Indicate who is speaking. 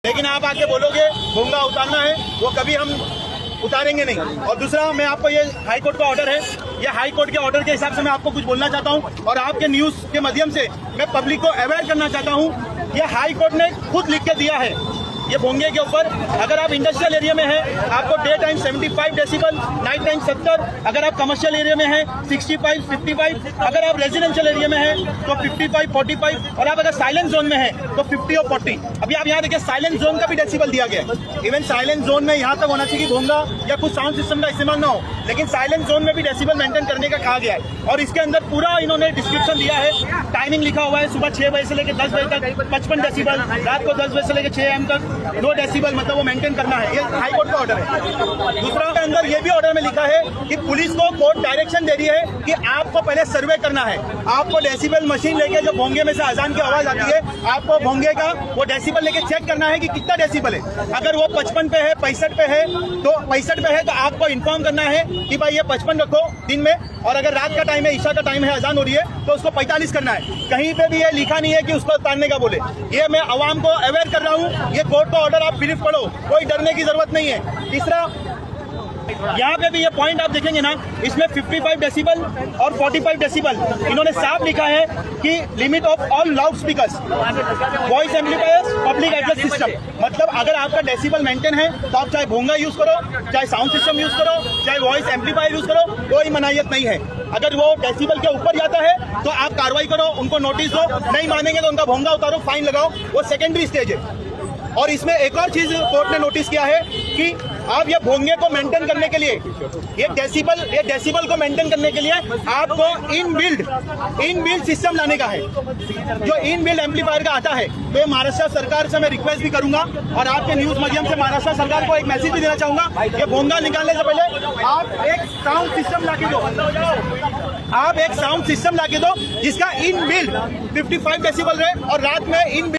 Speaker 1: लेकिन आप आके बोलोगे भोंगा उतारना है, वो कभी हम उतारेंगे नहीं। और दूसरा, मैं आपको ये हाई कोर्ट का ऑर्डर है, ये हाई कोर्ट के ऑर्डर के हिसाब से मैं आपको कुछ बोलना चाहता हूँ और आपके न्यूज के माध्यम से मैं पब्लिक को अवेयर करना चाहता हूँ। ये हाई कोर्ट ने खुद लिख के दिया है ये भोंगे के ऊपर, अगर आप इंडस्ट्रियल एरिया में हैं आपको day time 75 decibel, night time 70, अगर आप कमर्शियल एरिया में हैं 65, 55, अगर आप रेजिडेंशियल एरिया में हैं तो 55, 45 और आप अगर साइलेंट जोन में हैं तो 50 और 40। अभी आप यहाँ देखिए साइलेंट जोन का भी डेसिबल दिया गया है। इवन साइलेंट जोन में यहाँ तक होना चाहिए कि भोंगा या कुछ साउंड सिस्टम का इस्तेमाल ना हो, लेकिन साइलेंट जोन में भी डेसिबल मेंटेन करने का कहा गया है। और इसके अंदर पूरा इन्होंने डिस्क्रिप्शन दिया है, टाइमिंग लिखा हुआ है, सुबह 6 बजे से लेकर 10 बजे तक 55 डेसिबल, रात को 10 बजे से लेकर 6 AM तक 2 डेसिबल, मतलब वो मेंटेन करना है। ये हाई कोर्ट का ऑर्डर है। दूसरा के अंदर ये भी ऑर्डर में लिखा है कि पुलिस को कोर्ट डायरेक्शन दे रही है कि आपको पहले सर्वे करना है, आपको डेसिबल मशीन लेके जो भोंगे में से अजान की आवाज आती है, आपको भोंगे का वो डेसिबल लेके चेक करना है कि कितना डेसिबल है। अगर वो 55 पे है, 65 पे है तो 65 पे है तो आपको इन्फॉर्म करना है कि भाई ये 55 रखो दिन में, और अगर रात का टाइम है, ईशा का टाइम है, अजान हो रही है तो उसको 45 करना है। कहीं पे भी ये लिखा नहीं है कि उसको उतारने का बोले। ये मैं आवाम को अवेयर कर रहा हूँ, ये कोर्ट का ऑर्डर आप ब्रीफ पढ़ो, कोई डरने की जरूरत नहीं है। तीसरा, यहाँ पे भी ये पॉइंट आप देखेंगे ना, इसमें 55 डेसिबल और 45 डेसिबल इन्होंने साफ लिखा है कि limit of all loud speakers, voice amplifiers, public address system. मतलब अगर आपका डेसिबल मेंटेन है तो आप चाहे भोंगा यूज करो, चाहे साउंड सिस्टम यूज करो, चाहे वॉइस एम्पलीफायर यूज करो, कोई मनाहियत नहीं है। अगर वो डेसिबल के ऊपर जाता है तो आप कार्रवाई करो, उनको नोटिस दो, नहीं मानेंगे तो उनका भोंगा उतारो, फाइन लगाओ, वो सेकेंडरी स्टेज है। और इसमें एक और चीज कोर्ट ने नोटिस किया है कि आप ये भोंगे को मेंटेन करने के लिए, ये डेसिबल को मेंटेन करने के लिए आपको इनबिल्ट सिस्टम लाने का है, जो इनबिल्ट एम्पलीफायर का आता है। तो ये महाराष्ट्र सरकार से मैं रिक्वेस्ट भी करूंगा और आपके न्यूज माध्यम से महाराष्ट्र सरकार को एक मैसेज भी देना चाहूंगा, ये भोंगा निकालने से पहले आप एक साउंड सिस्टम ला के दो, आप एक साउंड सिस्टम ला के दो जिसका इनबिल्ट 55 डेसिबल रहे और रात में इन